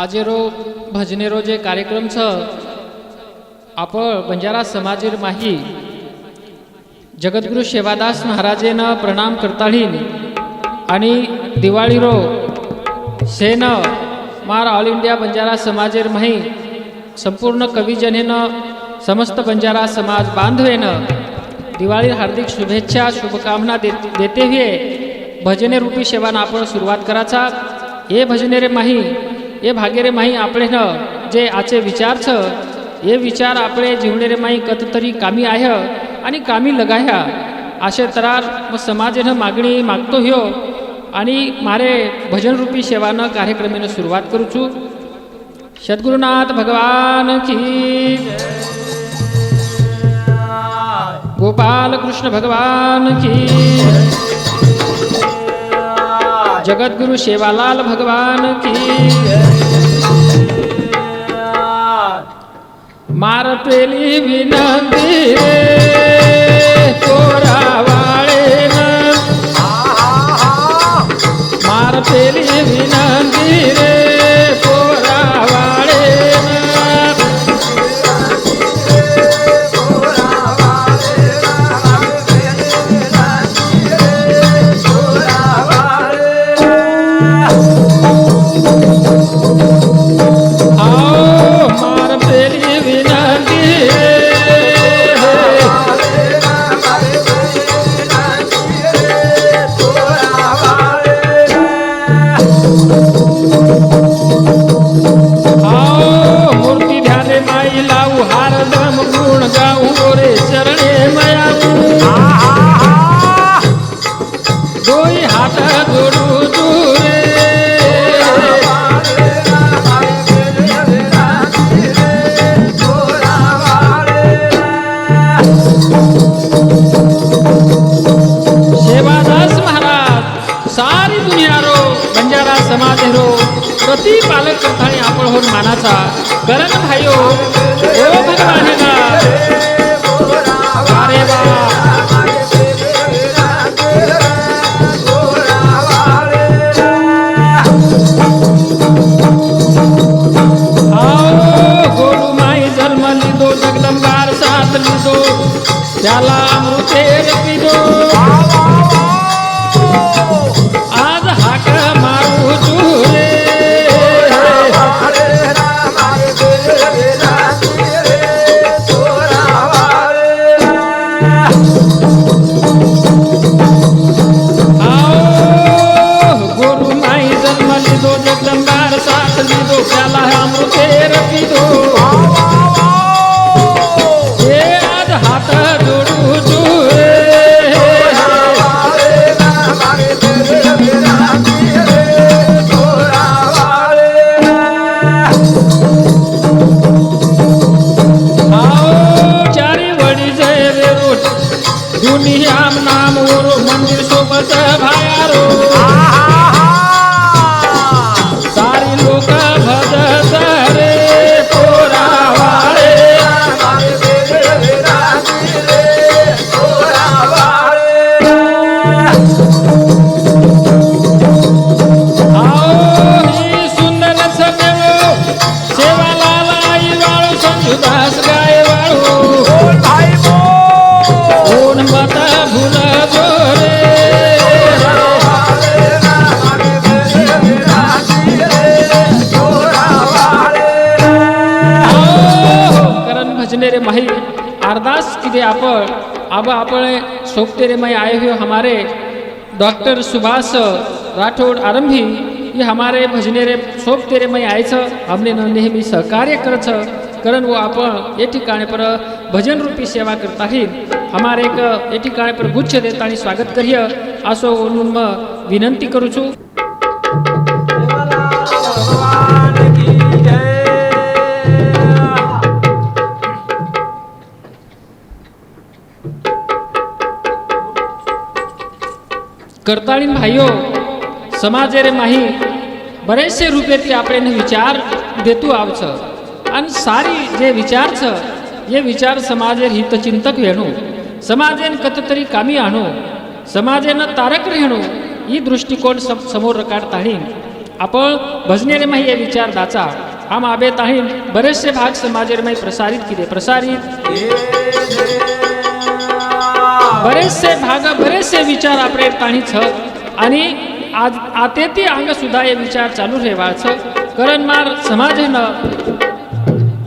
आजेरो भजनेरो जे कार्यक्रम छ आपण बंजारा समाजेर माही जगद्गुरु सेवादास महाराजेनं प्रणाम करताळीन आणि दिवाळीरो सेन मार ऑल इंडिया बंजारा समाजेर माही संपूर्ण कविजनेनं समस्त बंजारा समाज बांधवेनं दिवाळी हार्दिक शुभेच्छा शुभकामना देते हुए भजने रूपी सेवाना आपण सुरुवात कराचा। हे भजने रे माही हे भागे रे माही आपले न जे आचे विचार छ हे विचार आपले जीवने रे माही कततरी कामी आहे आणि कामी लगाया आशे तरार मग समाजेनं मागणी मागतो ह्यो आणि मारे भजन रूपी सेवानं कार्यक्रमेनं सुरुवात करूचू। सद्गुरुनाथ भगवान की गोपाल कृष्ण भगवान की जगद्गुरु सेवालाल भगवान की मार पेली विनंती रे कोरावाळे मार पेली विनंती रे कोरावाळे प्रतिपालक करताळी आपण होऊन मानाचा करण भाईओ ओ भगवान ना अरे वा गोलू माई जन्म लिदो जगदंबार साथ लिदो त्याला अमृतेर पिदो आज हाक मारू चुरे जगदंबार साथ लिदो त्याला अमृतेर पिदो हे आज हात जोडू चुरे चारी वडी जय वेरोट दुनिया नाम ओरो मंदिर सोबत भायारो रे माही अरदास किदे आपण सोपते रे माही आए हुए हमारे डॉक्टर सुभाष राठौड़ आरंभी ये हमारे भजने रे सोपते रे माही आयचं हमने नेहमी सहकार्य करच कारण वो आपण ये ठिकाणी पर भजन रूपी सेवा करता ही हमारे एक ये ठिकाणी पर गुच्छ देता स्वागत करिय असो विनंती करू छू। करताळीन भाईओ समाजे रे माही बरेचसे रूपेती आपले विचार देतू आवच आणि सारी जे विचार छ ये विचार समाजे हितचिंतक वेणू समाजेन कततरी कामी आणू समाजेनं तारक रेणू ही दृष्टिकोन समोर रकाडताळी आपण भजनेरे माही हे विचार दाचा आम आबे ताही बरेचसे भाग समाजेर माही प्रसारित केले बरेचसे भाग बरेचसे विचार आपले ताही छ आणि आज आते ती अंग सुद्धा हे विचार चालू ठेवाच कारण मार समाजेनं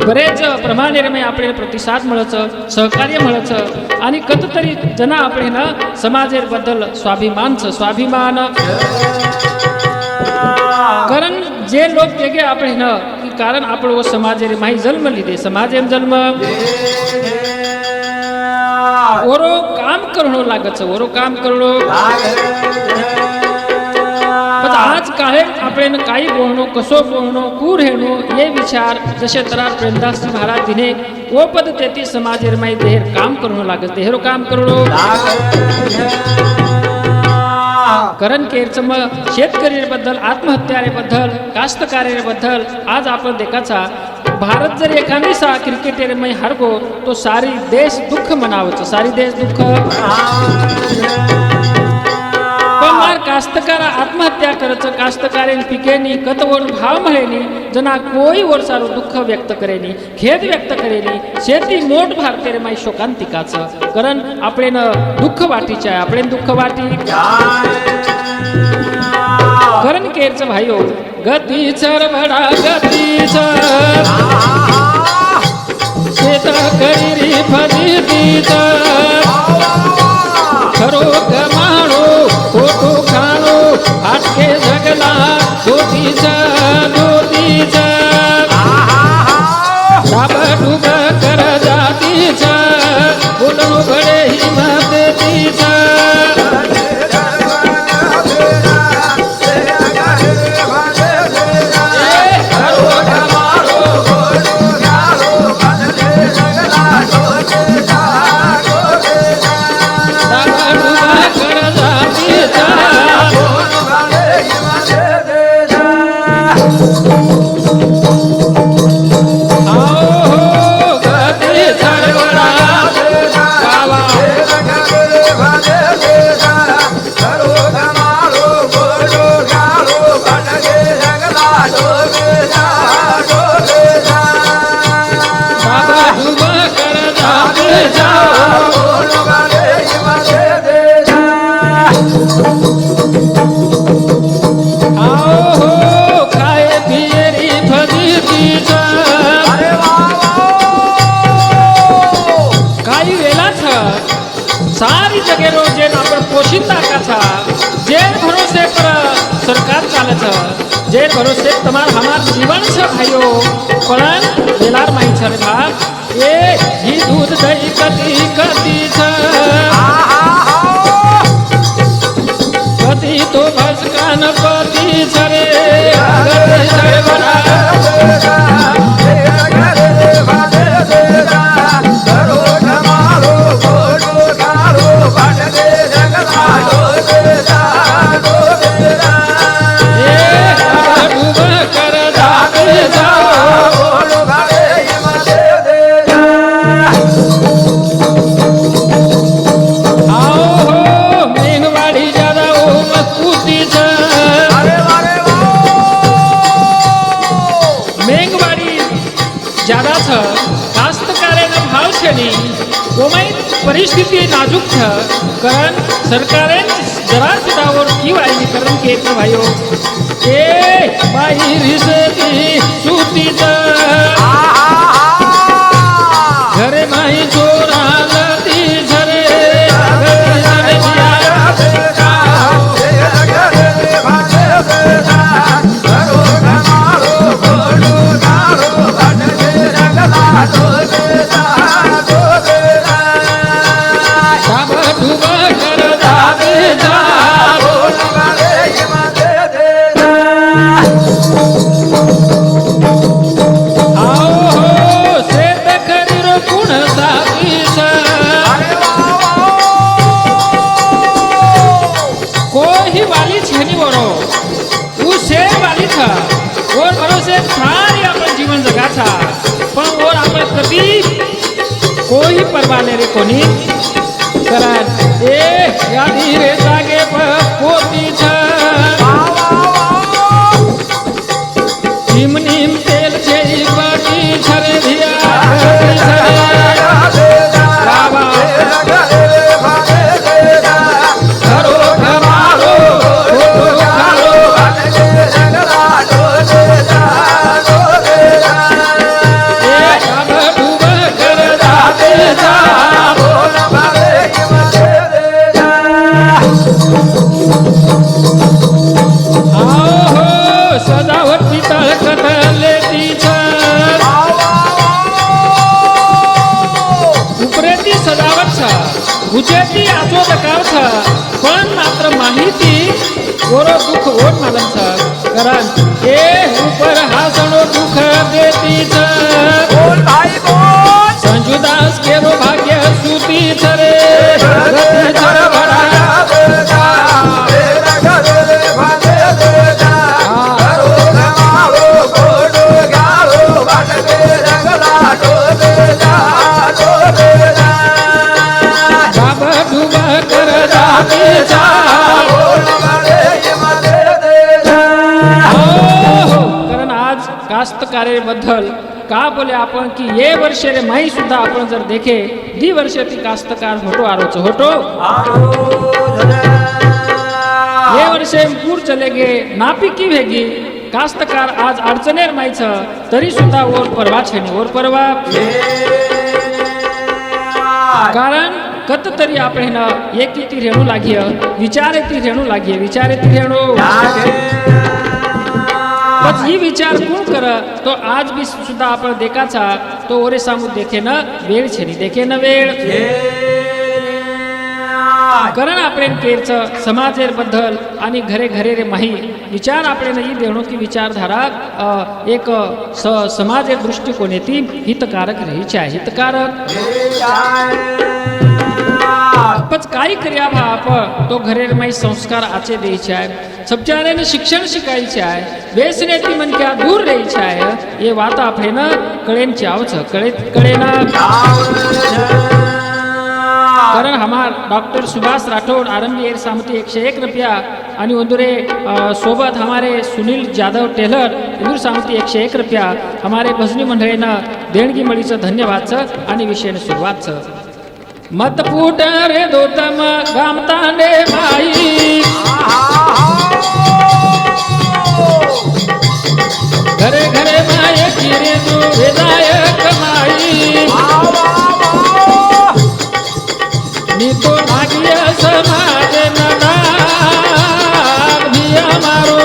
बरेच प्रमाणे आपले प्रतिसाद मिळच सहकार्य मिळच आणि कततरी जना आपले ना समाजेर बद्दल स्वाभिमान कारण जे लोक वेगळे आपले ना की कारण आपण वो समाजेर माही जन्म लिदे समाजेम जन्म ओरो काम करणो लागच ओरो काम करणो आज काळे आपण काही बोलणो कसो बोलणो कूर हेणो ये विचार जसे तरार प्रेमदास जी महाराज दिने वो पद तेती समाजेर माई देहर काम करणो लागत देहरो काम करणो करण केरचम शेतकरी बद्दल आत्महत्यारे बद्दल कास्तकारे बद्दल आज आपण देखाचा भारत जर एखादी सा क्रिकेटर मै हरगो तो सारी देश दुःख मनावच सारी देश दुःख पण कास्तकार आत्महत्या करच कास्तकारेन पिकेनी कतवण भाव मळेनी जना कोई वर्षारो दुःख व्यक्त करेनी खेद व्यक्त करेनी शेती मोठ भारतेर माई शोकांतिकाच कारण आपले दुःख वाटीचे आपले दुःख वाटी कारण केरच भाईओ गती चरबडा गती शेत करी फजितीच खरो कमाणो खोटो खाणो फाटके जगला ज्योतीच डाबडुब कर जातीच बोलणो घडे हिमतीच सारी जगह रोजे आपण पोशिंदा का जे भरोसे पर सरकार चालत जे भरोसे तमार हमार जीवन छ भाइयो पण वेलार माई छ रे भा ए ही दूध दही कती कती छ कती तो भसकान पति छ रे गति छ बड़ा परिस्थिती नाजूक छ कारण सरकारे जरा सुधावर की वाई करण के भाइयो ए बाई रिसती सूतीच घरे माई चोरा लती झरे कोई परवा नहीं रे कोणी कारण ए या धीरे जागे पोती छ निम तेल छे बाटी छरे धिया बाबा घरो घमारो खालो सजावट पितळ कथलेती उपरेती सजावट छ गुजेती आजो दकाव छ पण मात्र माहिती ओरो दुख ओर मालम छ कारण ए ऊपर हासणो दुख देती छ बोल भाई बोल संजुदास केरो भाग्य सूती छ रे रति छर भरा कारण आज कास्तकारेबद्दल का बोले आपण की ये वर्षे रे माई सुद्धा आपण जर देखे दी वर्षे ती कास्तकार होतो आरोच होतो ये वर्षे पूर चले गे नापी की भेगी कास्तकार आज अडचणेर माईच तरी सुद्धा ओर परवा छेनी ओर परवा कारण कत तरी आपण एकी ती रेणू लागिय विचारे ती रेणू लागिय विचारे ती रेणू पण ही विचार कोण कर तो आज भी सुद्धा आपण देखाचा तो ओरे सांगू देखे न वेळ छेनी देखे न वेळ कारण आपण केरच समाजेर बद्दल आणि घरे घरे रे माही विचार आपण ही देणो की विचारधारा एक समाजेर दृष्टिकोन येती हितकारक रहीची आहे हितकारक पच काही कर्या बाप तो घरेर माई संस्कार आचे द्यायचे आहे सबचाऱ्याने शिक्षण शिकायचे आहे व्यसनेती मनक्या दूर द्यायचे आहे ये वाता आपण कळेन चावच कळेना कारण हमार डॉक्टर सुभाष राठौड़ आरंभी एर सामती 101 रुपया आणि उंदुरे सोबत हमारे सुनील जाधव टेलर इंदूर सामती 101 रुपया हमारे भजनी मंडळीनं देणगी मळीचं धन्यवादचं आणि विषयाने सुरुवातचं मत फूट रे दोतम गामतांडे माई घरे घरे माये किरे तू विदायक माई नी तो भाग्य समाज नदाग भिया मारो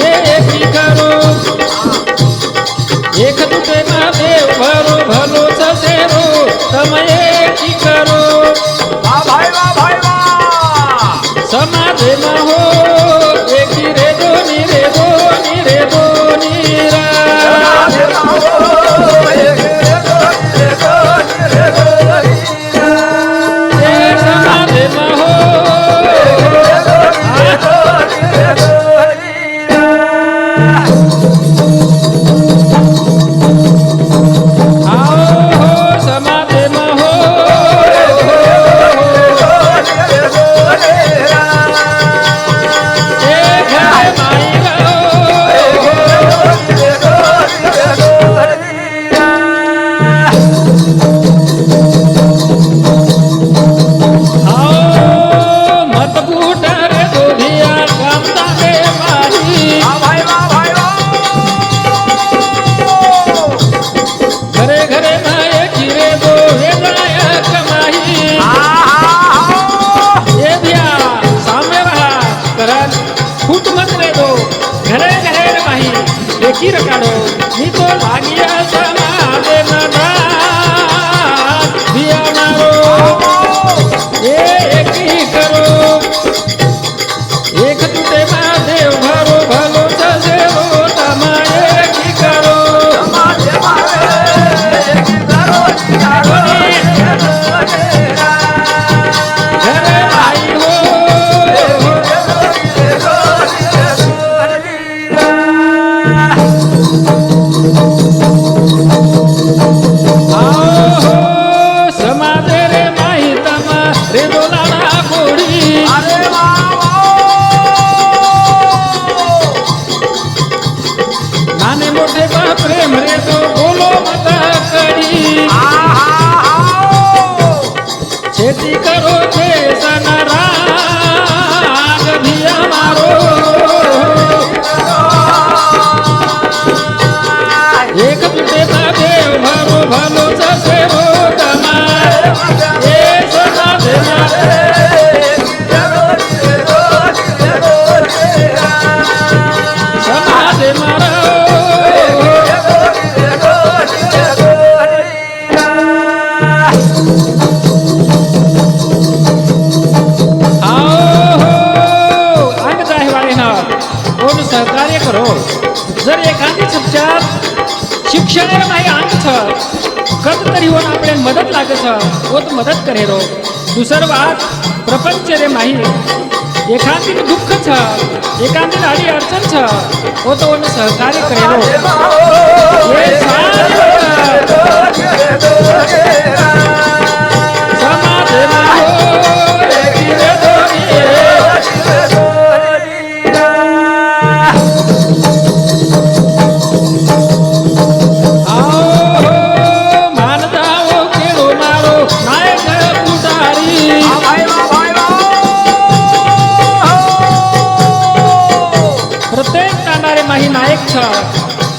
एकी करो एक दुटे मा देव भरो भलो सेरो तमये की करो भाई समाज में हो एकी रे दोनी रे दोनी रे दोनी रा समाज में हो की रकाडो नी तो लागिया समाज नदा दिया मारो एकी करो एक तुटे मा देव भरो भलो सेरो तमाये की करो समाज मारे एकी करो घरे भाई हो नाने जर एखादी चुपचाप शिक्षण माही अंग छ कद तरी होऊन आपले मदत लागत छ वो तो मदत करे रो दुसर बात प्रपंच रे माही एखादी दुःख छ एखादी आडी अडचण छ वो तो उन सहकार्य करे रो ये समाज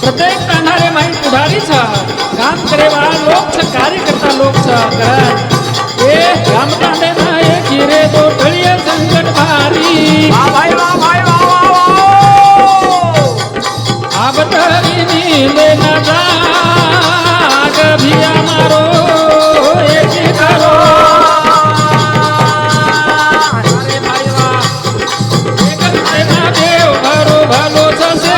प्रत्येक प्राणारे माही पुढारी छ काम करेवा लोक छ कार्य करता लोक छ ए काम तांडे ना एक रे तो टळिया संकट भारी भाई आबतरी नीले ना जाग भिया मारो एक करो अरे भाई वाह एक ना देव भरो भलो से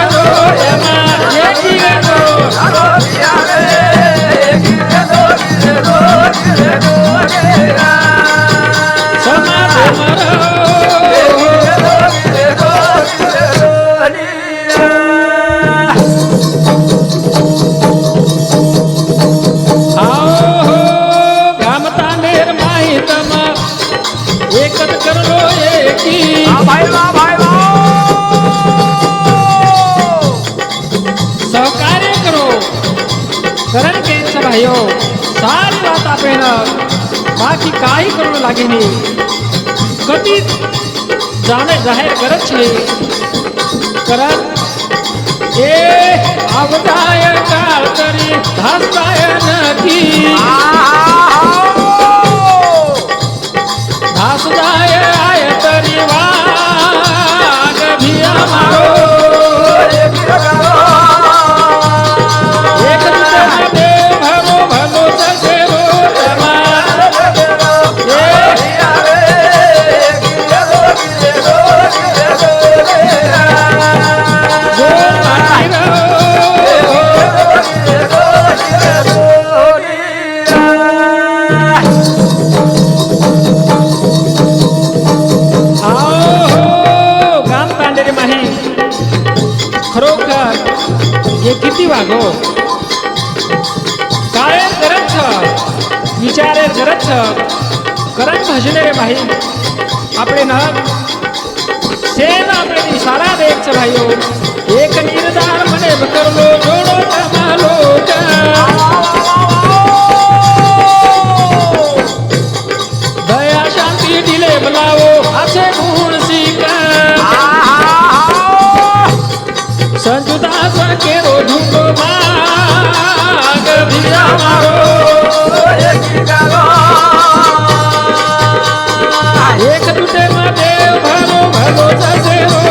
सहकार्य करो करण के भाइयों सारी बात आपे ना बाकी काही करू लागे नहीं कधी जाने जाहीर करत छे करण ए आवदाय काळ तरी धास्ताय नकी धास्ताय आय तरी वाग भिया मारो किती वागो काय करत छ विचारे करत छ करत भजने रे भाई आपले ना सेन आपले इशारा देख छ भाइयो एक निर्धार मने कर लो जोड़ो कमालो दया शांति दिले बुलाओ अच्छे गुण सीखा संजुता सके रो ढूंढो माग भिया मारो एक दूसरे में देव भलो भलो जैसे रो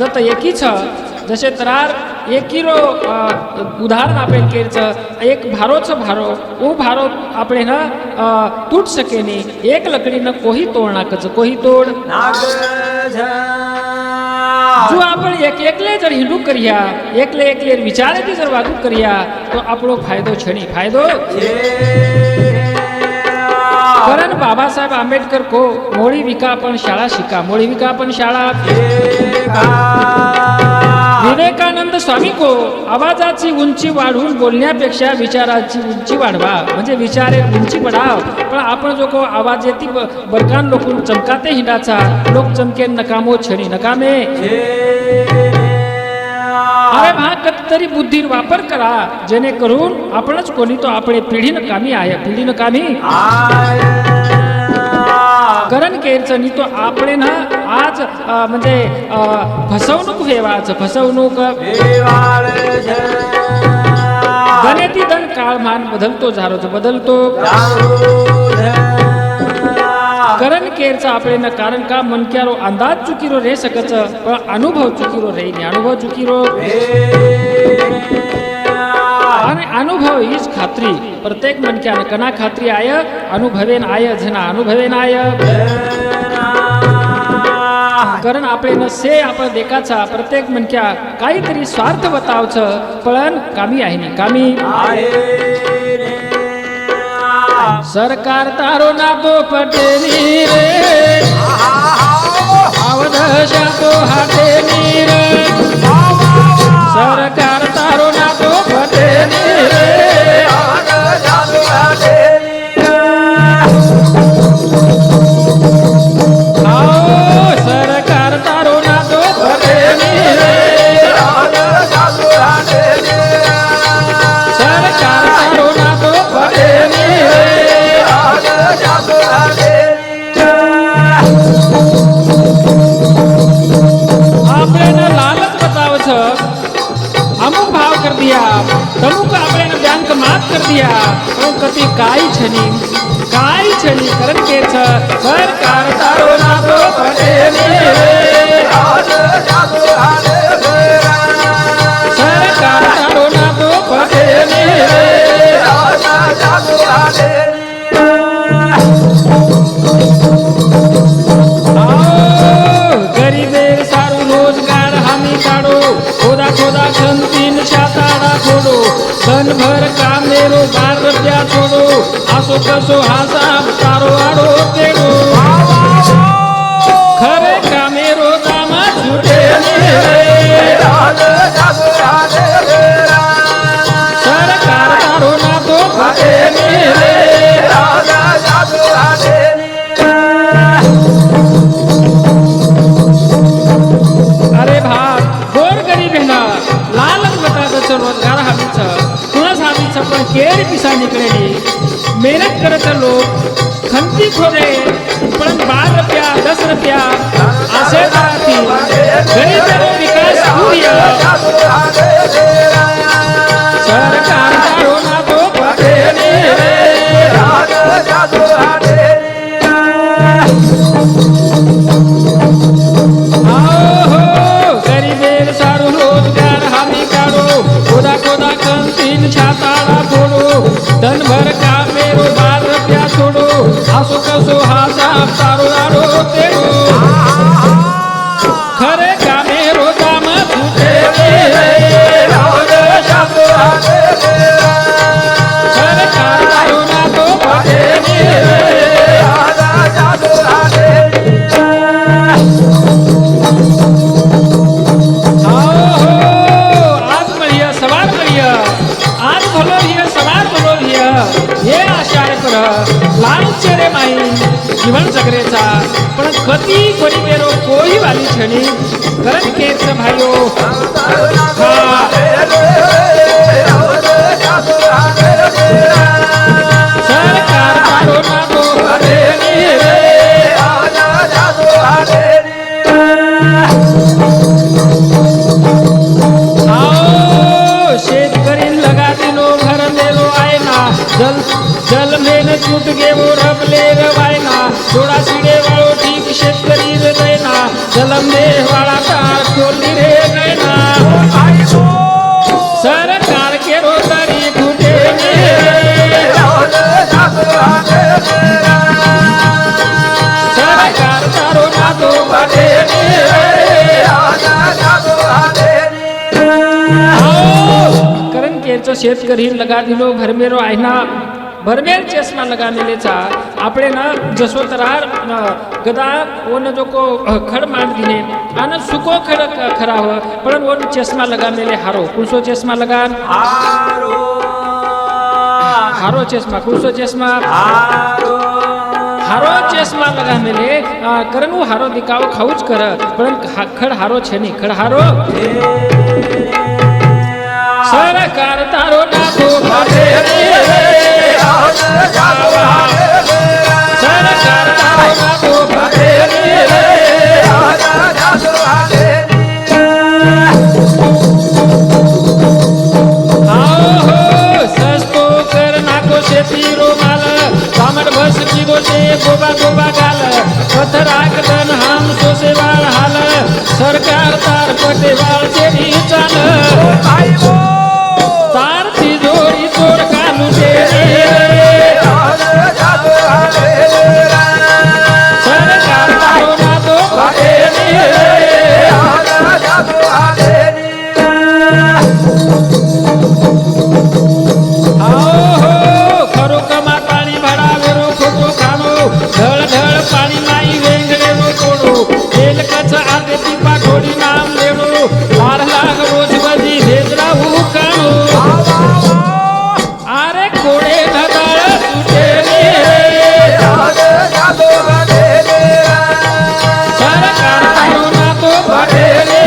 जत एकी छ जसे तरार एकीरो उदाहरण आपे केर छ एक भारो छ भारो वो भारो आपणे न तूट सके नहीं एक लकड़ी न कोही तोड़ नाकच कोही तोड़ जो आपण एक एकले जर हिंडू करिया एकले एकले विचारे ती जर वागू करिया तो आपलो फायदो छणी फायदो कारण बाबासाहेब आंबेडकर को मोळी विका पण शाळा शिका मोळी विका पण शाळा विवेकानंद स्वामी को आवाजाची उंची वाढवून बोलण्यापेक्षा विचाराची उंची वाढवा म्हणजे विचारे उंची वाढाव पण आपण जो को आवाज येती बरकान लोक चमकाते हिंडाचा लोक चमके नकामो छणी नकामे अरे महा कधीतरी बुद्धीर वापर करा जेणेकरून आपणच कोणी तो आपले पिढीनं कामी आहे पिढीनं कामी करण केरचं तो आपले ना आज म्हणजे फसवणूक व्हायचं फसवणूक गणेती दन काळमान बदलतो झारोच बदलतो करण केरचा આપણે ન કારણ કા મન ક્યારો અંદાજ ચૂકીરો રહી શકે છે પણ અનુભવ ચૂકીરો રહી ને અનુભવ ચૂકીરો અને અનુભવ ઈ જ ખાતરી પ્રત્યેક મન ક્યા કના ખાતરી આય અનુભવેન આય જેના અનુભવેન આય कारण આપણે ન સે આપણે દેખાचा प्रत्येक मन क्या काहीतरी स्वार्थ बताव छ पण कामी आहे ની कामी आहे सरकार तारो ना तो पटेनी रे अवधशा तो हाटेनी रे सरकार तारो ना तो पटेनी रे अवधशा तो हाटेनी रे आओ सरकार तारो ना तो पटेनी रे अवधशा तो हाटेनी सरकार तारो ना तो पटेनी रे आपने न लालच बताव छ अमुक भाव कर दिया तमुक आपने न बैंक माफ कर दिया तो कति काई छनी करण के छ सरकार तारो ना तो पटेनी रे सरकार तारो ना तो पटेनी रे गरीबेर सारू रोजगार हमी काढो खोदा खोदा खंतीन छाताडा फोडो धन भर कामेरो 12 रुपया छोडो आसो कसो हासा तारो आडो तेडो खरे कामेरो दामा छूटे सरकार तारो ना तो फटे रे अरे भाग गोर गरीब है ना लालच बताच रोजगार हवीच कुणाच हवीच पण केळी पिसा निकळेली मेहनत करत लोक खंती खोदे पण 12 रुपया 10 रुपया असे कराती गरीबेरो विकास होईया सरकार तारो ना तो पटेनी रे गरीबेर सारू रोजगार हमी काढो खोदा खोदा खंतीन छाताडा फोडो धन भर कामेरो 12 रुपया छोडो आसो कसो हासा तारो आडो तेडो खरे कामेरो दाम छूटे सरकार तारो ना तो पटेनी रे आज भलो हिय सवार भलो हिय हे आशार कर लालच रे माई जीवन जगरेचा पण कती गरीबेरो कोई वाली छणी करन केच भाइयो सरकार तारो ना तो पटेनी रे जल में न छूट गे वो रब ले रवायना थोड़ा सीड़े वालो ठीक शेतकरी रे देना जलम दे वाला तार खोली रे गैना सरकार के रोतारी फूटे सरकार तारो ना तो पटेनी करण केरचो शेतकरी लगा दिलो भरमेरो आयना भरमेर चष्मा लगाने चा आपणे ना जसोतरार गदा ओन जो को खड मांड दिने आन सुको खड खरा हो पण ओन चष्मा लगाने हारो कुसो चष्मा लगान हारो चष्मा कुसो चष्मा हारो चष्मा लगाने करण वो हारो दिखाव खाऊच कर पण खड हारो छे नी खड हारो सरकार तारो ना तो पटेनी रे सरकार तारो ना तो पटेनी रे सस्तो कर नाको शेती रो माल कामड बस की गोटे गोबा गोबा गाल शेरी चाल तार तिजोरी चोर कालू दे सरकार तारो ना तो खरो कमा पाणी भडावे रो खोटो खाणो ढळ ढळ पाणी नाही वेंगळे रो कोडो तेल कच आगे ती पाठोडी नाम लेडो लार लाग रोज बजी भेजरा हुकाणो आरे कोडे नदाळ सुटे सरकार तारो ना तो भटेले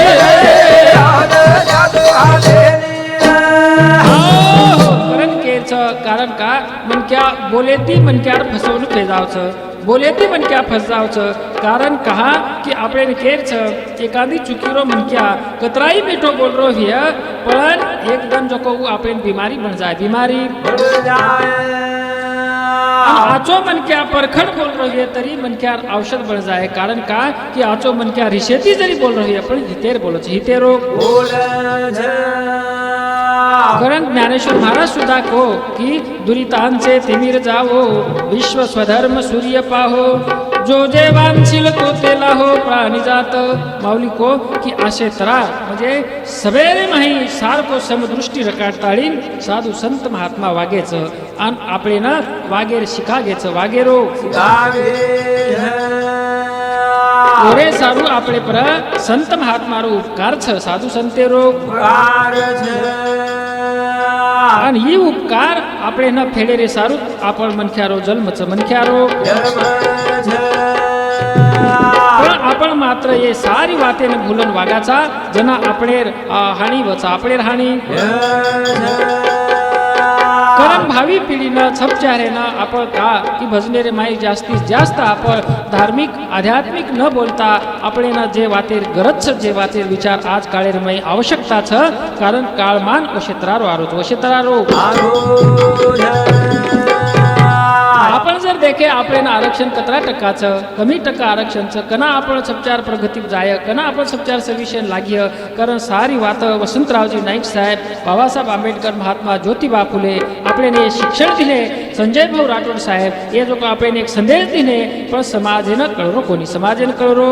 कारण का मनक्या बोलेती मनक्यार फसवणूक फेजावचं बोलेती मनक्या फसावचं कारण कहा की आपण केरच एखादी चुकीरो मनक्या कतराई बेटो बोल रो हिय पण एकदम जो को आपण बीमारी बन जाए बीमारी आचो मनक्या परखड बोल रही है तरी मनक्यार औषध बन जाए कारण का की आचो मनक्या रिशेती जरी बोल रही है पण हितेर बोलच हितेरो कारण ज्ञानेश्वर महाराज सुद्धा को की दुरितांचे तिमिर जावो विश्व स्वधर्म सूर्य पाहो जो जे वांछिल तो तेला हो प्राणी जात माऊली को की आशे तरा म्हणजे सवेरे माही सारको समदृष्टी रकाडताळीन साधू संत महात्मा वागेच आणि आपले ना वागेर शिका घेच वागेरो ओरे सारू आपले पर संत महात्मारो उपकार छ साधू संतेरो आणि ही उपकार आपले न फेडे रे सारू आपण मनख्यारो जन्मच मनख्यारो पण आपण मात्र ये सारी वाते न भूलन वागाचा जना आपले हानी वचा आपले हानी कारण भावी पिढीनं छपचारेनं आपण का की भजनेरे माई जास्तीत जास्त आपण धार्मिक आध्यात्मिक न बोलता આપણે જે વાतेर गरज છે જે વાतेर विचार आज काळेर माई आवश्यकता छ कारण काळमान ओशेत्रारो आरो ओशेत्रारो आपण जर देखे आपल्याला आरक्षण कतरा टक्काचं कमी टक्का आरक्षणचं कना आपण सपचार प्रगती जाय कना आपण सपचार सविषय लाग्य कारण सारी वात वसंतरावजी नाईक साहेब बाबासाहेब आंबेडकर महात्मा ज्योतिबा फुले आपल्याने शिक्षण दिले संजय भाऊ राठोड साहेब ये जो आपण एक संदेश दिले पण समाजेनं कळरो कोणी समाजेनं कळरो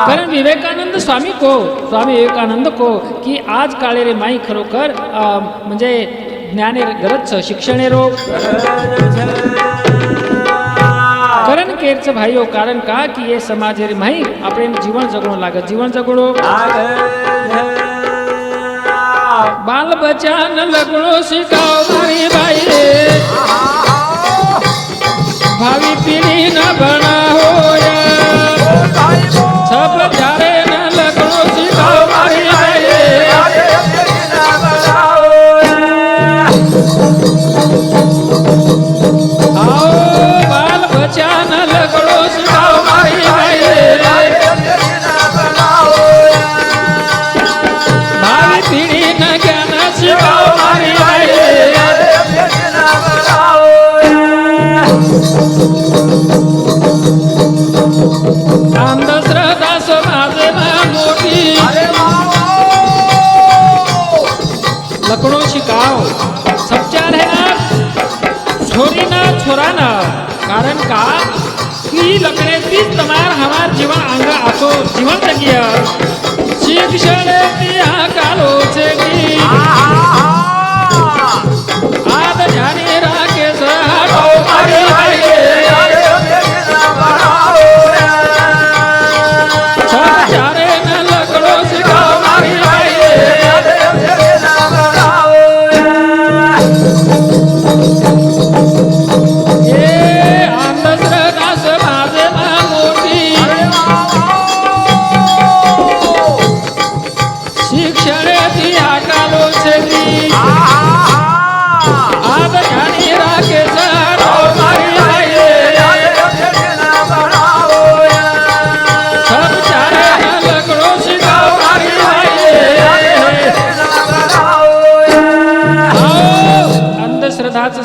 कारण विवेकानंद स्वामी विवेकानंद को की आज काळे रे माई खरोखर म्हणजे ज्ञाने गरज शिक्षणे रोग कारण केरच भाईओ कारण का की ये समाज रे माई આપણે जीवन जगणो लागत जीवन जगणो बाल बच्चा न लगणो शिकाओ मारी भाई भावी पीढ़ी न बना होया सब जारे न लगणो शिकाओ मारी भाई आओ बाल बच्चा न लगड़ो सिखाओ मारी भाई भावी पीढ़ी न ज्ञान सिखाओ मारी भाई अंधश्रद्धा समाजમાં મોટી लकड़ो शिकाओ सच्चार है ना छोरी ना छोरा ना कारण का की लकड़े तीच तमार हमार जीवन अंग आतो जीवन जगिया शिक्षण दिया कालो छेगी आद जाने राके सहारो मारी भाई सच्चारे न लकड़ो शिकाओ मारी भाई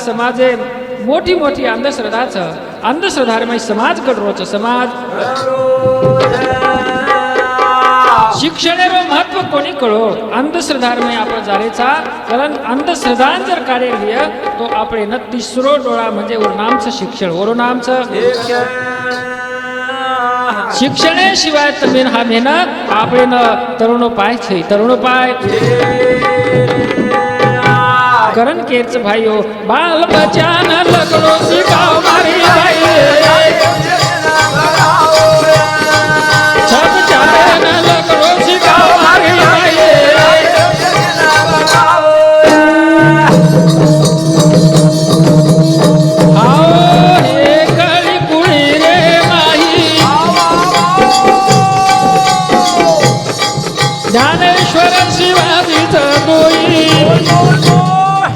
समाजे मोठी मोठी अंधश्रद्धा रे समाज घडरोच समाज कोणी कळो अंधश्रद्धारमय आपण जारेचा कारण अंधश्रद्धान जर कार्य लिय तो आपण न तिसरो डोळा म्हणजे नामचं शिक्षण ओरो नामचं शिक्षणाशिवाय तमेन हा मेहनत आपण तरुणोपाय છે तरुणोपाय करण केरच भाईओ बाल बचान लगड़ो सिखाओ मारी भाई सब चारे न लगड़ो सिखाओ मारी भाई आओ हे कली कुड़ी रे माही ज्ञानेश्वर शिवाजी जगोई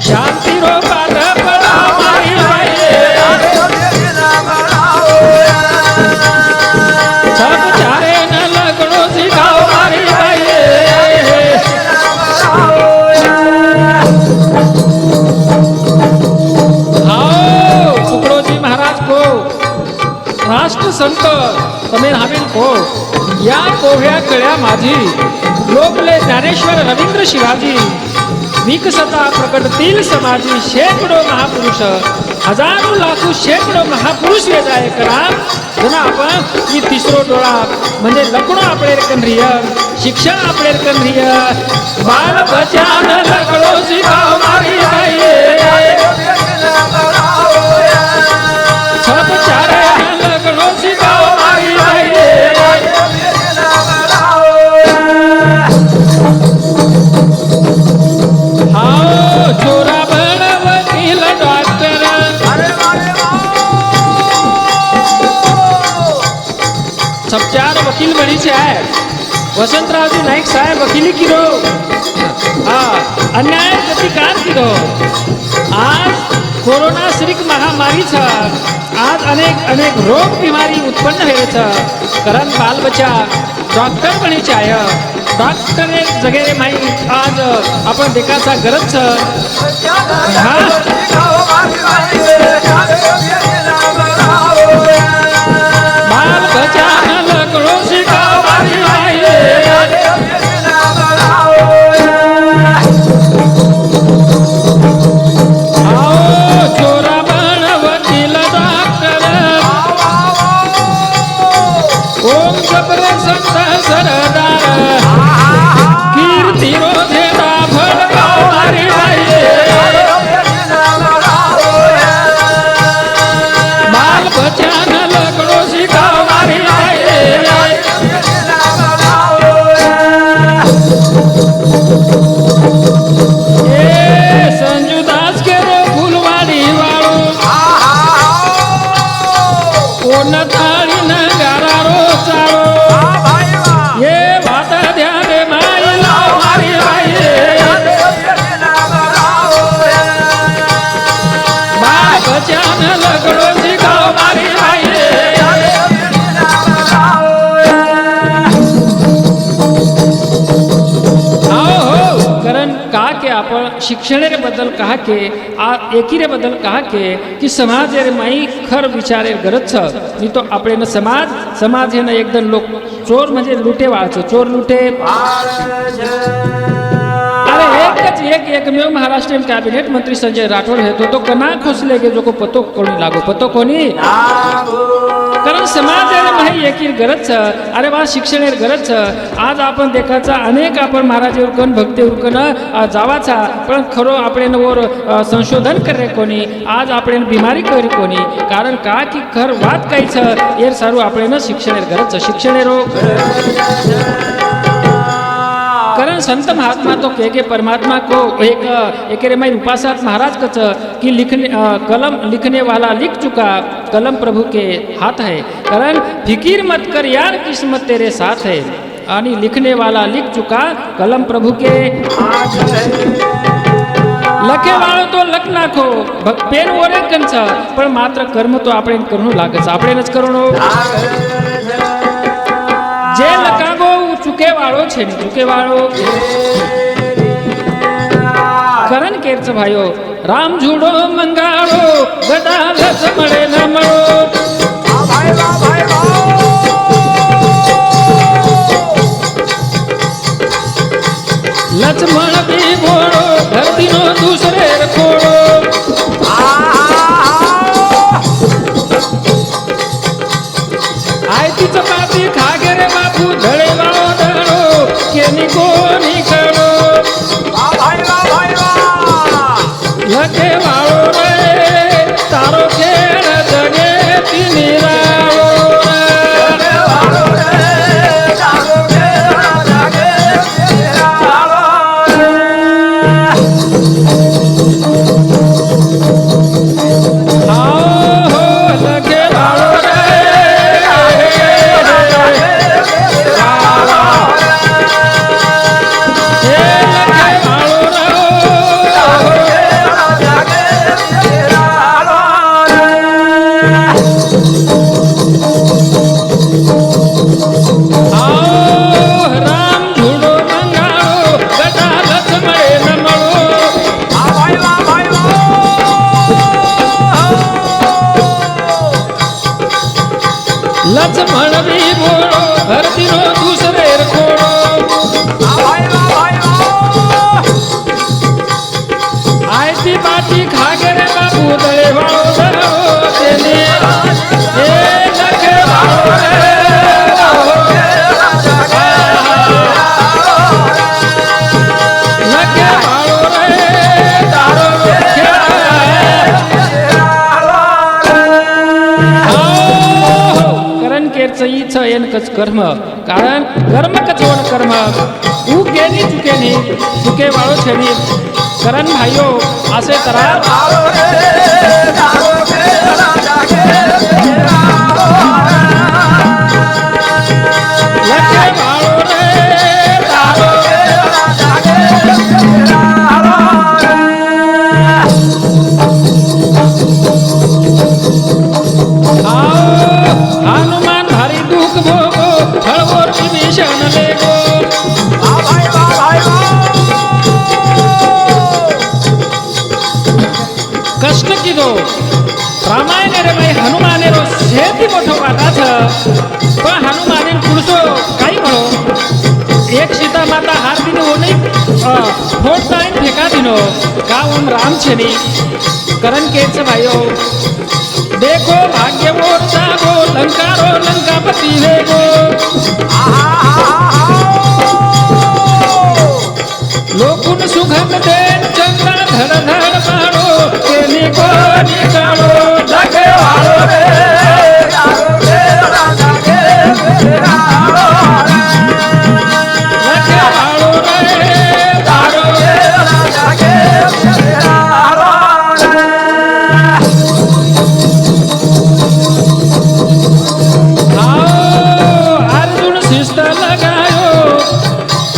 शांति रो पाद पड़ा मारी भाई सब चारे न लगड़ो सिखाओ मारी भाई आओ तुकडोजी महाराज को राष्ट्र संत तमेन हावेन को या कोह्या कळ्या माझी लोकले ज्ञानेश्वर रवींद्र शिवाजी विकसता प्रकटतील समाजी शेकडो महापुरुष हजारो लाखो शेकडो महापुरुष वेदाय करा जण आपण की तिसरो डोळा म्हणजे लकडो आपले कन्रिय शिक्षण आपले कन्रिय बाल बचान लकडो सिखाओ मारी भाई सब चारे लकडो सिखाओ मारी भाई हाँ छोरा बड़ा वकील डॉक्टर सब चार वकील बनी से है वसंतराव जी नाईक साहेब वकीली की रो हाँ अन्याय प्रतिकार की रो आज कोरोना श्रीक महामारी छ आज अनेक रोग बीमारी उत्पन्न हुए छ कारण बाल बच्चा डॉक्टर बनी चाहे डॉक्टर एक जगह माई आज अपन देखाचा गरज बाल बच्चा लकडो सिखाओ मारी भाई आओ छोरा बन वकील डॉक्टर ओम जबर संत सरदार कीर्ति रो देता भड़काओ मारी भाई बाल बच्चा न लगड़ो सिखाओ मारी भाई ए संजू दास के रो फूलवाड़ी वालो ओ न थाली न गारा रो चालो ये बात ध्यान माई लाओ मारी भाई बाल बच्चा न लगड़ो सिखाओ मारी भाई आओ हो कारण का के आपण शिक्षणे बद्दल कहा के एकीरे बद्दल कहा के की समाज रे माई खर विचारे गरज छ नी तो आपले न समाज हे न एकदम लोक चोर म्हणजे लुटे वाळच चोर लुटे अरे एकमेव महाराष्ट्र कैबिनेट मंत्री संजय राठोड है तो कना खोसले गे जो को पतो कोणी लागो पतो कोणी कारण समाज माही एकीर गरज छ अरे वा शिक्षणेर गरज छ आज आपण देखाचा अनेक आपण महाराज उरकन भक्ती उरकन जावाचा पण खरो आपण वर संशोधन करे कोणी आज आपण बीमारी करी कोणी कारण का की खर वात काही छ एर सारू आपण शिक्षणेर गरज छ शिक्षणेरो कारण संत महात्मा तो के परमात्मा को एक माई उपासक महाराज कच कि कलम लिखने वाला लिख चुका कलम प्रभु के हाथ है कारण फिकीर मत कर यार किस्मत तेरे साथ है आणि लिखने वाला लिख चुका कलम प्रभु के हाथ है लखे वाळो तो लख नाखो पेन ओरे कंच पण मात्र कर्म तो आपण करणं लागच आपणच करणं जे लखागो चुके वाळो छे चुके वाळो करण केरच भाईओ राम झुडो मंगाळो गदालच मळे न मळो भाई भाई लक्ष्मण भी बोलो धरती नो दूसरे रखोड़ो आयती चपाती खागे रे बापू धड़े वालो धड़ो के निको निकलो लगे वालो रे तारो खेल जगे तिनिरालो लक्ष्मण भी बोलो धरती नो दूसरे रखोड़ो आयती बाटी खागे रे बाबू दले वालो धरो तेने ए लगे वालो रे लगे वालो रे तारो कच कर्म कारण कर्म कचवण कर्म ऊ केनी चुकेनी चुके वाळो छेनी करण भाइयो असे तरा लखे वाळो रे तारो हनुमान भारी दुख भोगो हळवो विभीषण लेगो कष्ट कीधो रामायण रे भाई हनुमान रो सेती मोठो वाटा छ पण हनुमान पुरुषो काही म्हणो एक सीता माता हार दिनो हो नाही फोड टाइम फेका दिनो का ओम राम छेनी करण केच भाइयो देखो भाग्य वो जागो लंकारो लंकापति वेगो लोकुन सुगंध देन चंद्र धड़ धड़ पाड़ो केनी को निकालो लगे वालो रे लगे वालो रे तारो अर्जुन शिस्त लगायो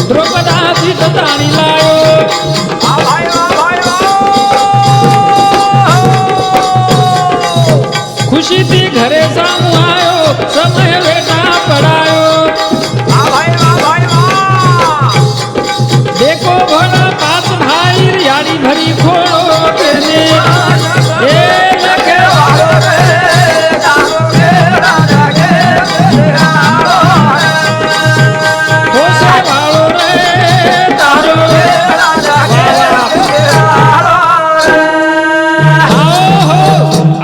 द्रौपदा जी ताणी लायो खुशी थी घरे सामू आयो समय बेटा पढ़ायो देखो भोला पास भाई यारी भरी खोलो तेने ए लगे वालो रे होसे वालो रे तारो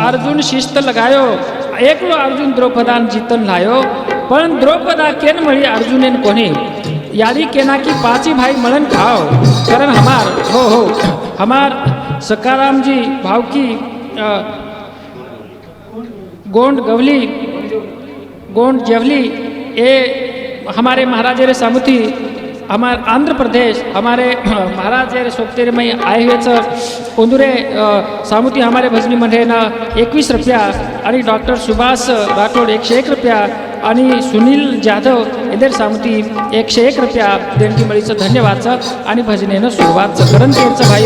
अर्जुन शिस्त लगायो एकलो अर्जुन द्रौपदान जीतन लायो पण द्रौपदा केन मळी अर्जुनेन कोणी यारी केना की पाची भाई मळन खाओ कारण हमार हो हमार सकाराम जी भावकी गोंड गवली गोंड जेवली ए हमारे महाराजे रे सामुथी हमारे आंध्र प्रदेश हमारे महाराजे रे सोबतेरे में आए हुए उंदुरे सामुती हमारे भजनी मध्ये ना 21 रुपया आणि डॉक्टर सुभाष राठोड 101 रुपया आणि सुनील जाधव इधर सामुती 101 रुपया देणगी मळीचं धन्यवाद आणि भजनेनं सुरुवात करण केरचं भाई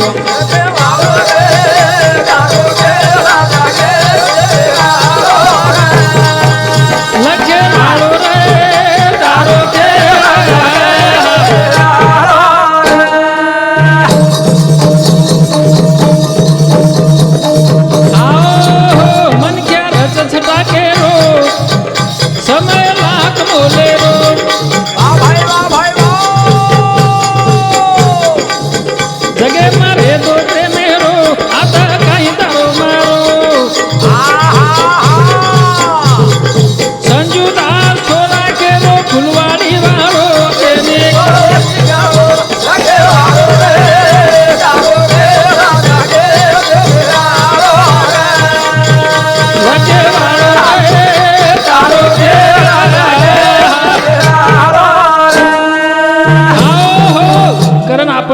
लगे मारो रे तारो के समय लाख बोले रो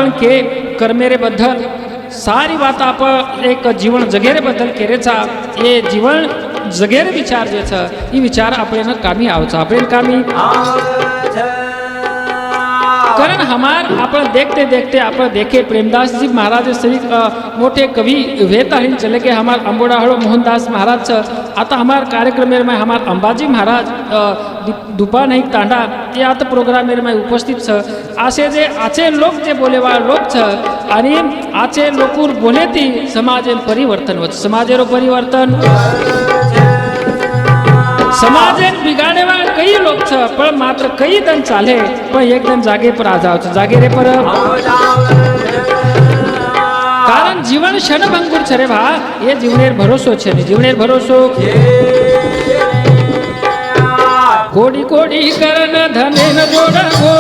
आपण कर्मेरे बद्दल सारी बात आपण एक जीवन जगेरे बद्दल केरेचा हे जीवन जगेरे विचार जे छ ई विचार આપણે કામી આવશે આપણે કામી कारण हमार अपन देखते देखते अपन देखे प्रेमदास जी महाराज सहित मोठे कवि वेताळी चले के हमार अंबोडाहळो मोहनदास महाराज छ आता हमार कार्यक्रम में हमार अंबाजी महाराज दुपा नहीं तांडा ते आता प्रोग्राम में उपस्थित छ आसे जे आचे लोक जे बोलेवा लोक छ आणि आचे लोकूर बोले ती समाज परिवर्तन होत समाजेरो परिवर्तन समाजेन बिगाडेवा कई लोक छ पण मात्र कई दन चाले पण एकदम जागे पर आ जाव जागे रे पर कारण जीवन क्षणभंगुर छे रे भा ये जीवनेर भरोसो छे जीवनेर भरोसो कोडी कोडी करन धने न जोडगो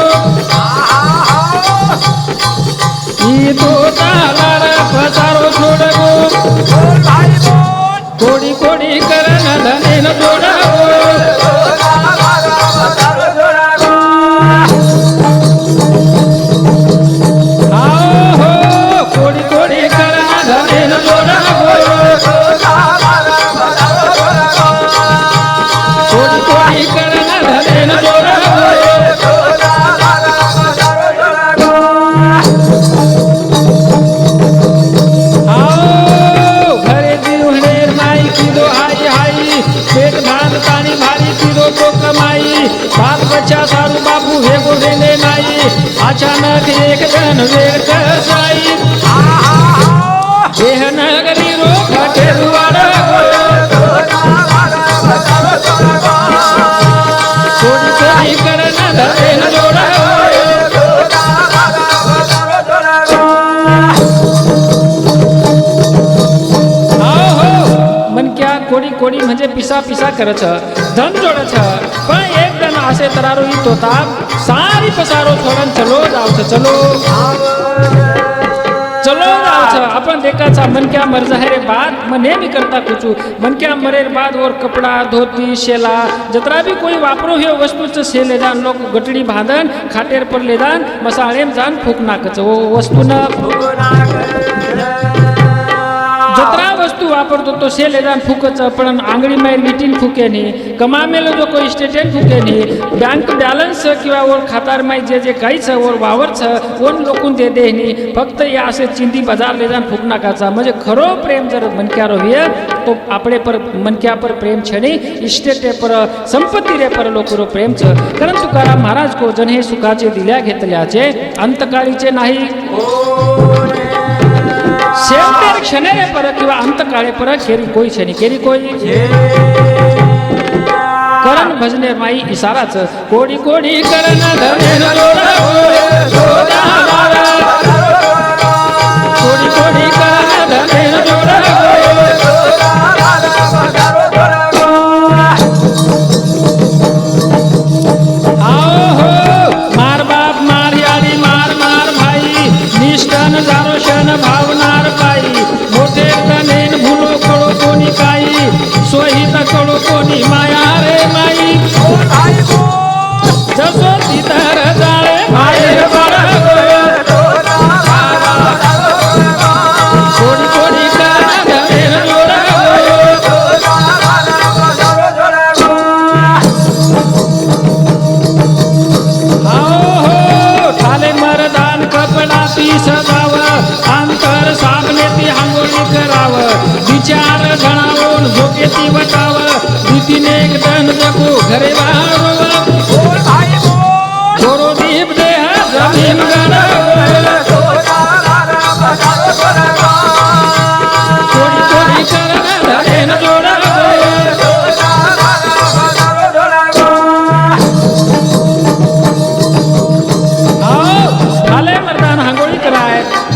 ई तो तालार पसारो छोडगो कोडी कोडी करन धने न जोडगो सारू बाबू हे गोविंदे नाही अचानक एक जन वेळ कसाई देह नगरी रो खटेरुवाडा कोडी कोडी करन धरे न जोडा मन क्या कोडी कोडी म्हणजे पिसा पिसा करच धन जोडच पण एक जण असे तरारो हित होता सारी पसारो छोडन चलो जावच चलो चलो जावच अपन देखाचा मन क्या मर जाहे रे बाद मने भी करता कुछ मन क्या मरे बाद और कपड़ा धोती शेला जतरा भी कोई वापरो हे वस्तू से ले जान लोग गटड़ी बांधन खाटेर पर ले जान मसाळेम जान फूक नाकच वो वस्तू न जतरा वस्तू वापरतो तो से ले जान फूकच पण आंगडी मार विटीन फुके नहीं कमामेलो जो कोई स्टेटमेंट फुके नहीं बैंक बॅलन्स किंवा वर खातार माई जे जे काही छ वर वावर छ कोण लोकून दे दे नहीं फक्त या असे चिंदी बाजार ले जान फूक नाकाचा म्हणजे खरो प्रेम जर मनक्यारो होय तो आपणे पर मनक्या पर प्रेम छ नहीं इस्टेटे पर संपत्ती रे पर लोकरो प्रेम छ कारण तुकाराम महाराज को जन हे सुखाचे दिल्या घेतल्याचे अंतकाळीचे नाही शेवटेर क्षणेरे पर किंवा अंतकाळे पर केरी कोई छनी केरी कोई करण भजने माई इशाराच कोडी कोडी करण धने जोडा जोडा कोडी कोडी करण धने जोडा मार बाप मार याडी मार मार भाई निष्ठन जारोशन भावनार पाई मोठे तनेन भूलो कळो कोणी काही सोहित कळो कोणी माया रे माई जसो तितर जाळे बाहेर पडा कोडी कोडी करण जोडा ठाले मरदान कपडा ती सजाव अंतर साबने ती हांगोळी कराव विचार घणावून झोके ती वटाव भीतीने एक दन जगू घरे वाहव थोडो दीप देह जमीन कोडी कोडी करण धरे न जोडा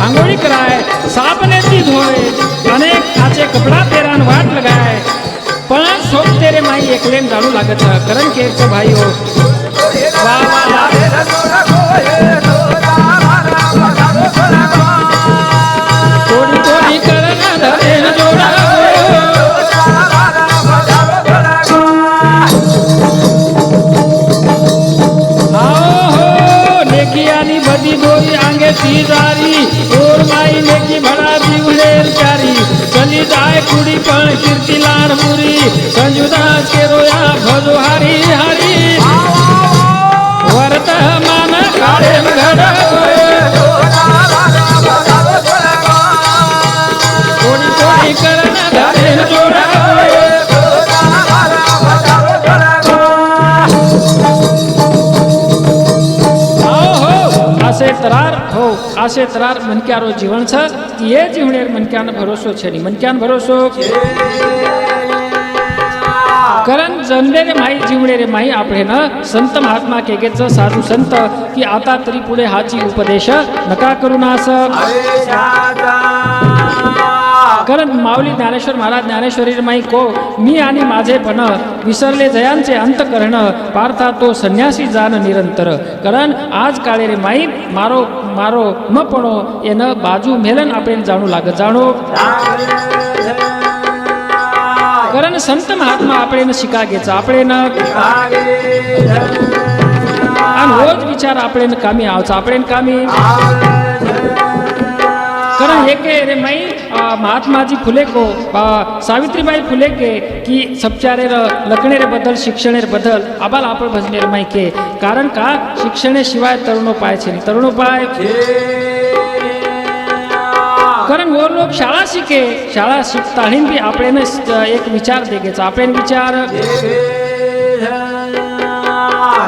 आंगोळी कराय साबने ती धोए अनेक खाचे कपड़ा पेरान वाट लगाए पण सोप तेरे माई एकलेन जाणू लागत करण केरचं भाई हो वाह कोडी कोडी करण धरे न जोडा आओ हो नेकी आणि बदी दोई आंगे ती जारी ओर माई लेकी भडा जीवडेर चारी चली जाय कुडी पण कीर्ती लाडपुरी संजुदास के रोया भजो हरी हरी वर्तमान काळे घड कोणी कोणी करण धारेन जोडा आसे तरार मनक्यारो जीवन छ ये जीवनेर मनक्यान भरोसो छे नी मनक्यान भरोसो कारण जन्मे रे माई जीवणे रे माई आपले ना संत महात्मा केगेच साधू संत की आता तरी पुढे हाची उपदेश नका करू नास कारण माऊली ज्ञानेश्वर महाराज ज्ञानेश्वरी माई को मी आणि माझे पण विसरले जयांचे अंतकरण पार्था तो संन्यासी जान निरंतर कारण आज काळे रे माई मारो मारो म पणो एन बाजू मेलन आपण जाणू लागत जाणो कारण संत महात्मा आपण शिका घ्यायचा आपण आणि रोज विचार आपण कामी आवचा आपण कामी कारण एके रे माई महात्माजी फुले को सावित्रीबाई फुले के की सबचारे लखणे रे बदल शिक्षणे रे बदल आबाल आपण भजने रे माई के कारण का शिक्षणे शिवाय तरुणोपाय छे तरुणोपाय कारण वो लोग शाळा शिके शाळा शिकताहीन भी आपण एक विचार देगेचा आपण विचार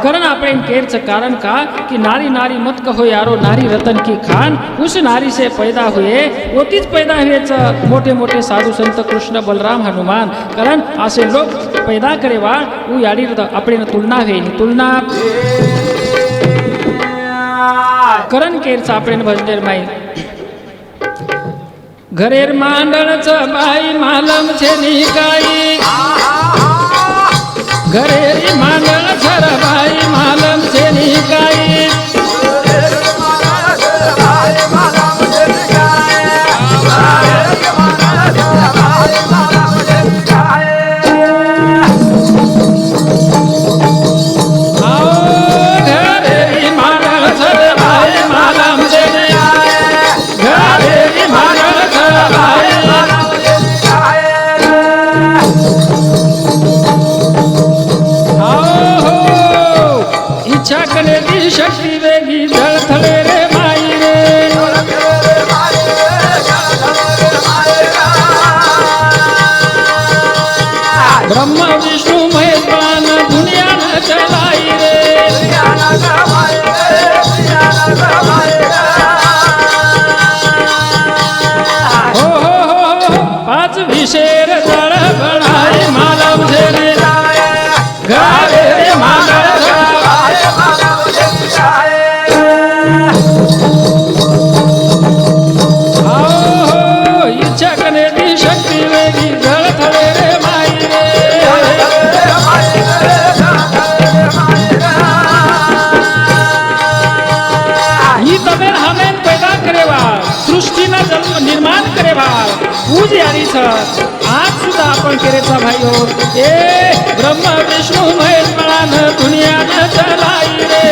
कारण आपण केरच कारण का कि नारी नारी मत कहो यारो नारी रतन की खान उस नारी से पैदा हुए ओतीच पैदा हुएच मोठे मोठे साधू संत कृष्ण बलराम हनुमान कारण असे लोक पैदा करे वा उ याडी आपण तुलना होई तुलना कारण केरच आपण भजनेर माई घरेर मांडणच बाई मालम छे निकाई घरेरी मांडण छर बाई मालम छे निकाई शक्ती वेगी धडधडे रे माई रे ब्रह्मा विष्णू महेश प्राण दुनिया न चलाई रे हो हो हो पाच विशेर जळ बनाई मालम छे रे घरे रे मालम शक्ती वेगी धडधडे रे माई ही तमें हमें पैदा करेवा सृष्टीना जन्म निर्माण करेवा पूज यारी छ आज सुद्धा आपण केरेचा भाई हो ए ब्रह्मा विष्णू महेश प्राण दुनिया न चलाई रे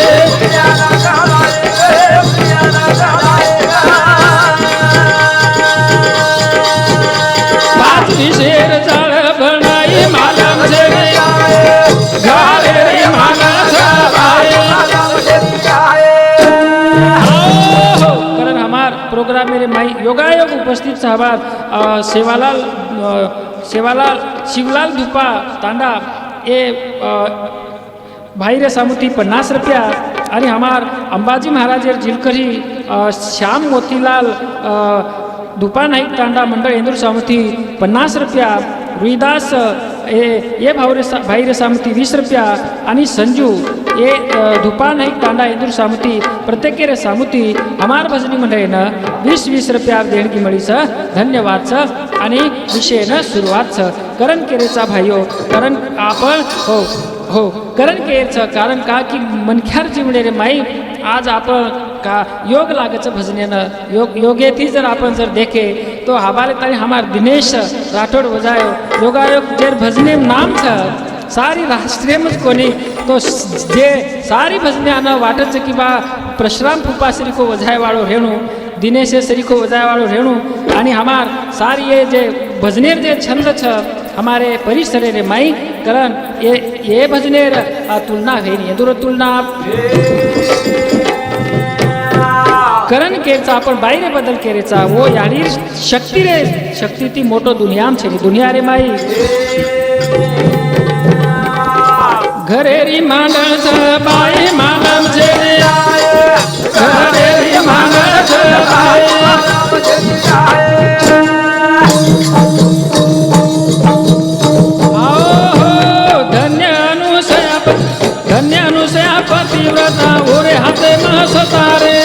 विशेर जाळ बनाई मालम छे घरे रे मानस कारण हमार प्रोग्राम मेरे माई योगायोग उपस्थित सहभाग सेवालाल शिवलाल धुपा तांडा ए भाई रे सामुती 50 रुपया आणि हमार अंबाजी महाराजेर जिलकरी श्याम मोतीलाल दुपा नाईक तांडा मंडळ इंदूर सामती 50 रुपया रुईदास ये भाई रे सामती 20 रुपया आणि संजू ये दुपा नाईक तांडा इंदूर सामती प्रत्येक रे सामती हमार भजनी मंडळीनं 20-20 रुपया देणगी मळी छ धन्यवाद छ आणि विषयनं सुरुवात छ करण केरेचा भाईयो कारण आपण हो हो करण केरचं कारण का की मनख्यार जीवणे रे माई आज आपण का योग लागच भजनेनं योगेथी जर आपण जर देखे तो हमारे तारी हमार दिनेश राठौड़ बजायो योगायोग जेर भजने नाम छ सारी राष्ट्रीय कोणी तो जे सारी भजने वाटच की बा परशुराम फूफा सरीको वजाय वाळो रेणू दिनेश सरीको वजाय वाळो रेणू आणि हमार सारी ये जे भजनेर जे छंद छ हमारे परिसरे रे माई करण ये भजनेर तुलना वेणी एदुर तुलना करण केरचा आपण बाहेर बदल केरेचा वो यानी शक्ती ती मोठो दुनियाम छे दुनिया रे माई घरेरी मांडळ छ बाई मांडम छे घरेरी मांडळ छ बाई धन्य अनुसया पतिव्रता ओरे हाते महसतारे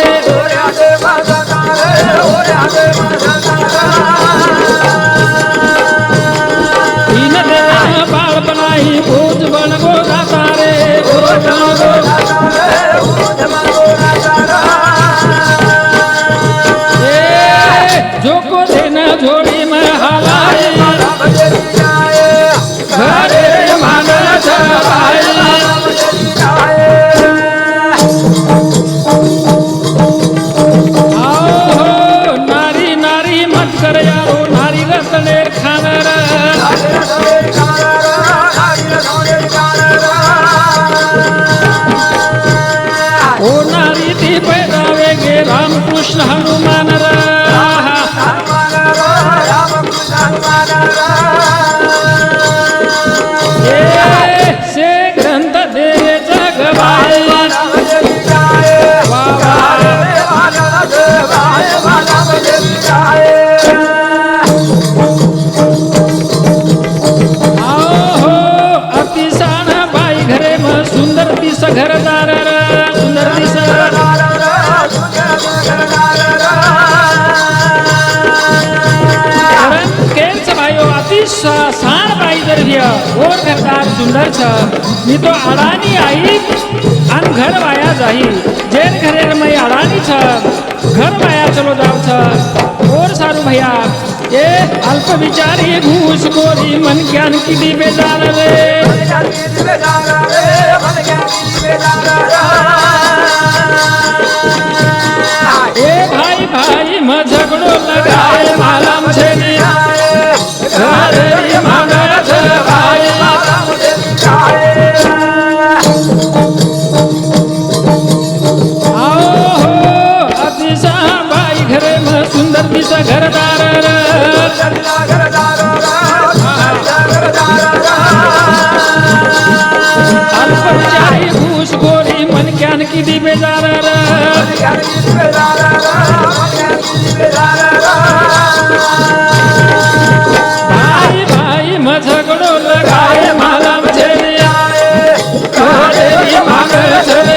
तीन देवा बाळ बनाई भोज बन गो जातारे जो को देना जोड़ी में हालाई घरे मांगल छ भाई नारी नारी मत कर यारो नारी रतने खानर ओ नारी थी पैदा वेगे राम कृष्ण हनुमान से ग्रंथ दे जगवाई अतिशान बाई घरे म सुंदर दिस घरदार सुंदर दिस केच भाईओ अतिशान बाई जर और घरदार सुंदर छ मी तो अडानी आई अन घर वाया जाई जेन घरे मैं अडानी छ घर वाया चलो जाओ छ और सारू भैया ये अल्प विचारी घूसखोरी मन ज्ञान की दी बेजार रे ए भाई भाई म झगड़ो लगाए मालम छे घरे मांगल छ भाई सुंदर दिस घरदार अल्पचारी घूसखोरी मन ज्ञान की दी बेजार भाई भाई म झगड़ो लगाए मालम छे मांगल छे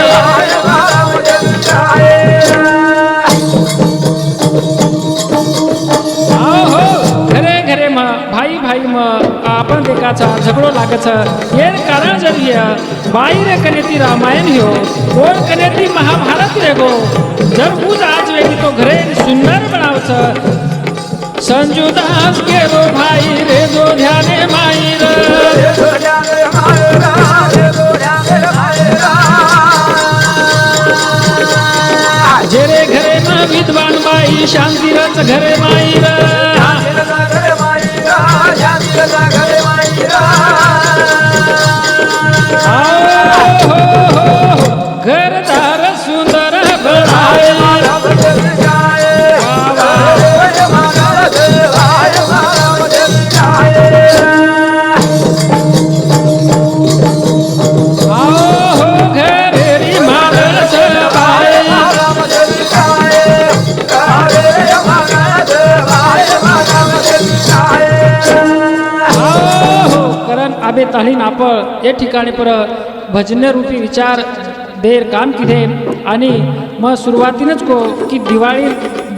भाई भाई म आपण देखा छ झगड़ो लागे छ ये कारण जरिए बाई रे कनेती रामायण हो और कनेती महाभारत रेगो जब पूज आज वेगी तो घरे सुंदर बनाव छ संजू दास के रो भाई रे दो ध्याने माई रे जेरे घरे न विद्वान बाई शांति रच घरे माई रे घरदार सुंदर बनाए घरेरी मांगल छ भाई आबे तालीन आप या ठिकाणी पर भजन रूपी विचार देर काम किधे आणि मग सुरुवातीनच को की दिवाळी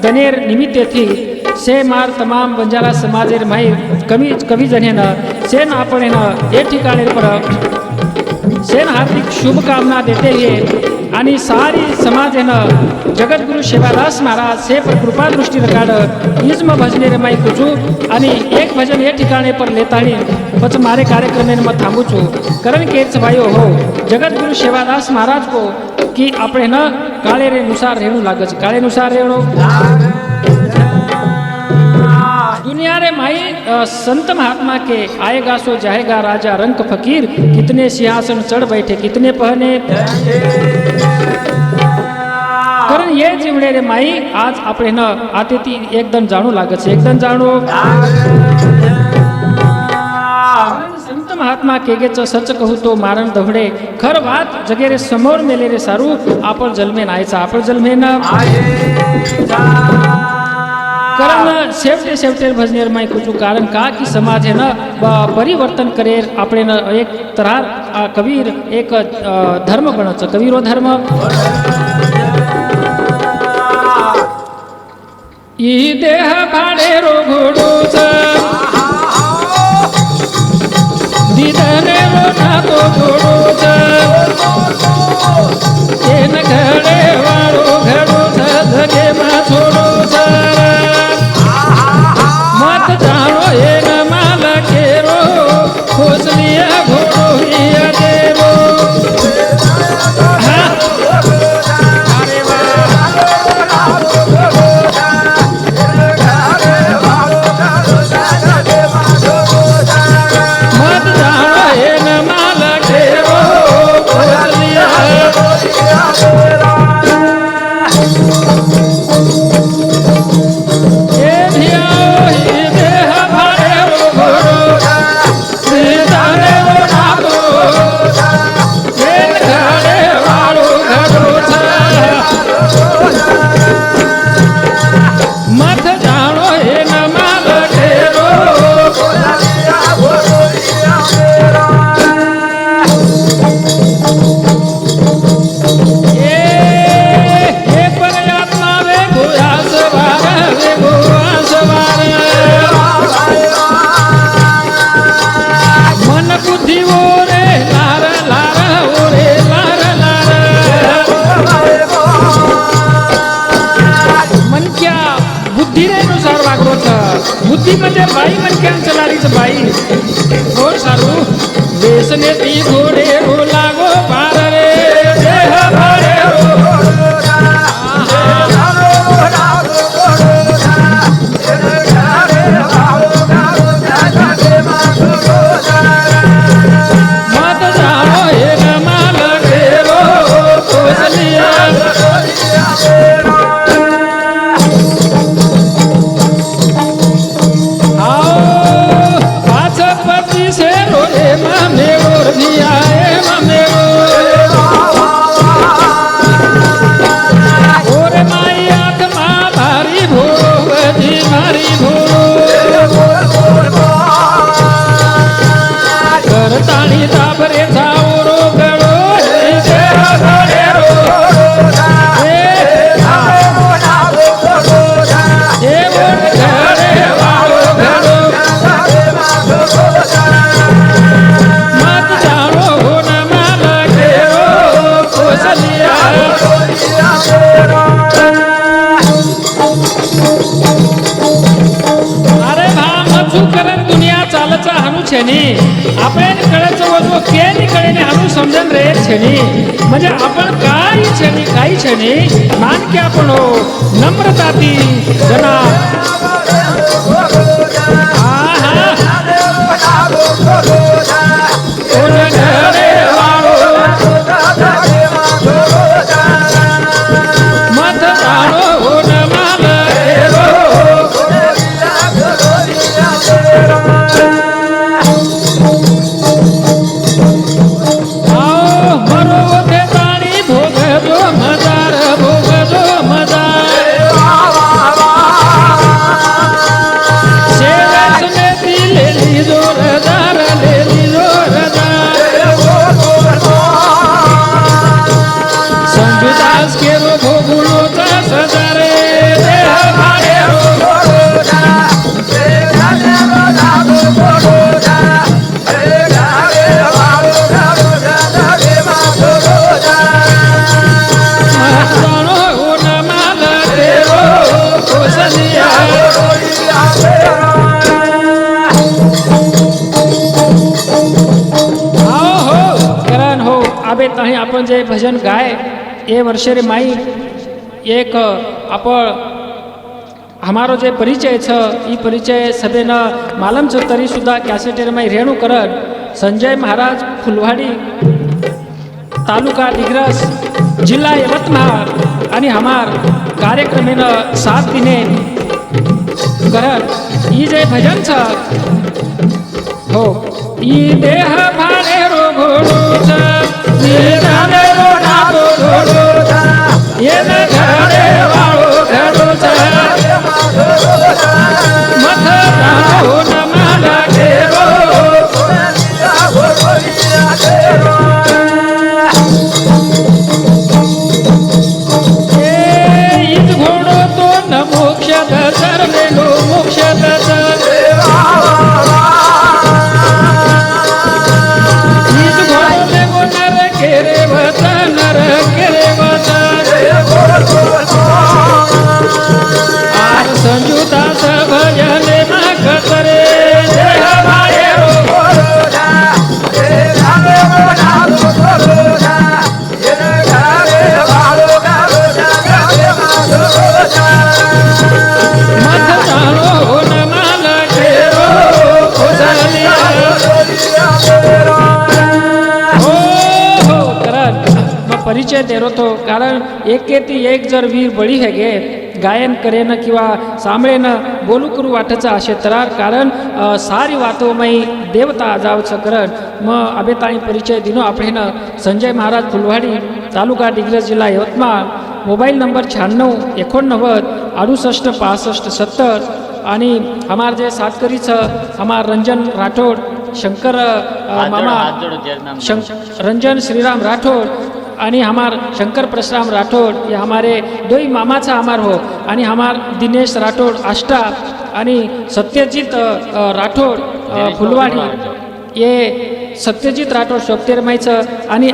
दनेर निमित्त थी से मार तमाम बंजारा समाजेर माहीर कवी जनेनं सेन आपण या ठिकाणी पर सेन हार्दिक शुभकामना देते हैं आणि सारी समाजेनं जगद्गुरु सेवादास महाराज से पर कृपा दृष्टी रकाड इज्म भजने रे माई कुचू आणि एक भजन या ठिकाणी पर लेतानी पच मारे कार्यक्रम में मत थांबू छू कारण के भाइयों हो जगद्गुरु सेवादास महाराज को कि આપણે ન काळे रे नुसार रेणू लागच काळे नुसार रेणू दुनिया रे माई संत महात्मा के आएगा सो जाएगा राजा रंक फकीर कितने सिंहासन चढ़ बैठे कितने पहने कारण ये जिवडे रे माई आज आपण न आते ती एकदम जाणू लागत एकदम जाणू संत महात्मा केगेचं सच कहू तो मारण दवडे खर बात जगे रे समोर मेले रे सारू आपण जन्मे नायचा आपण जन्मे ना कारण शेवटे भजनेर माई कुछ कारण का की समाज है ना परिवर्तन करेर આપણે एक तरह कबीर एक धर्म बनाचं कबीरो धर्म ई देह भाडे रो घोडोच दिदने रो नातो घोडोच एन घडे वाळो घडोच जगे मा छोडोच मत जानो एन माल केरो खोसलिया घोडो हिया देरो बुद्धी म्हणजे बाई मनक्यांचं लारीच बाई हो सारू वेसने ती घोडे हो लागो पार रे देह भाडे मत जानो हे माल घेरो कोसलिया आपण कळायचं वजो केली कळेने हाणू समजन रे छेनी म्हणजे आपण काही छेनी काही छेनी नानके आपण हो नम्रताती जना मत जानो हो न माल आपण जे भजन गाय ये वर्षे रे माई एक आपण हमारो जे परिचय छ ई परिचय सभेनं मालम छ तरी सुद्धा कॅसेटेर माई रेणू करत संजय महाराज फुलवाडी तालुका दिग्रस जिल्हा यवतमाळ आणि हमार कार्यक्रमेनं साथ दिने करत ई जे भजन छ हो ई देह भाले रो घोडो छ ये भाले रो नादो घोडो छ ये घरे वाळो घडो छ मथ जाओ न माला घेरो ईद घोडो तो न मोक्ष धरलेलो मोक्ष संजुदास भजने मागतरे देह भाले रो घोडोजा भाले घोडो घोडोजा ये घरे भालो घोडोजा घरे घोडोजा मथ जानो न माल घेरो ओसलिया हो हो करत मग परिचय देरो तो कारण एकेती एक जर वीर बळी है गे गायन करेन किंवा सामळेनं बोलू करू वाटचं असे तरार कारण सारी वातो मई देवता जावचं करण मग अबेताई परिचय दिनो आपण संजय महाराज फुलवाडी तालुका दिग्रस जिल्हा यवतमाळ मोबाईल नंबर 96 89 68 65 70 आणि हमार जे सातकरीचं हमार रंजन राठोड शंकर मामा रंजन श्रीराम राठोड आणि हमार शंकर परशुराम राठोड ये हमारे दोई मामाचा हमार हो आणि हमार दिनेश राठोड आष्टा आणि सत्यजित राठोड फुलवाडी ये सत्यजित राठोड शोभतेर माईचं आणि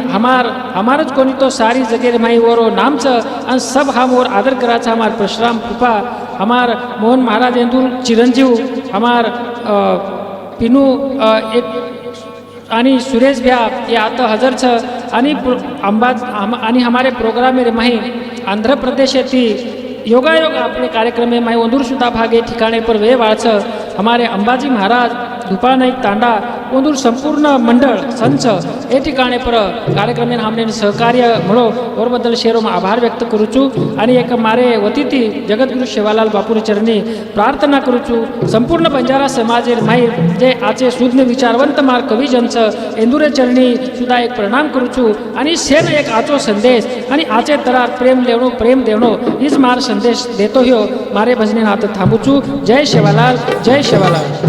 हमारच कोणी तो सारी जगेर माई वरो नामचं आणि सब हा मोर आदर करायचा हमार परशुराम कृपा हमार मोहन महाराज इंदूर चिरंजीव हमार पिनू एक आणि सुरेश भ्या ये आता हजर छ आणि आणि हमारे प्रोग्राम में माही आंध्र प्रदेश थी योगायोग अपने कार्यक्रम में माही ओंदूर सुधा भागे ठिकाने पर वे वाच हमारे अंबाजी महाराज धुपानाईक तांडा ओंदूर संपूर्ण मंडळ संच ए ठिकाणे पर कार्यक्रम में हमने सहकार्य म्हणो और बदल शेरो में आभार व्यक्त करू छू आणि एक मारे वतीती जगद्गुरु सेवालाल बापूरी चरणी प्रार्थना करू छू संपूर्ण बंजारा समाजेर माहीर जे आचे शुद्ध विचारवंत मार कविजनचं एंदुरे चरणी सुद्धा एक प्रणाम करू छू आणि सेन एक आचो संदेश आणि आचे तरार प्रेम लेवणो प्रेम देवणो हीच मार संदेश देतो ह्यो मारे भजने हात थांबू छू जय सेवालाल जय सेवालाल।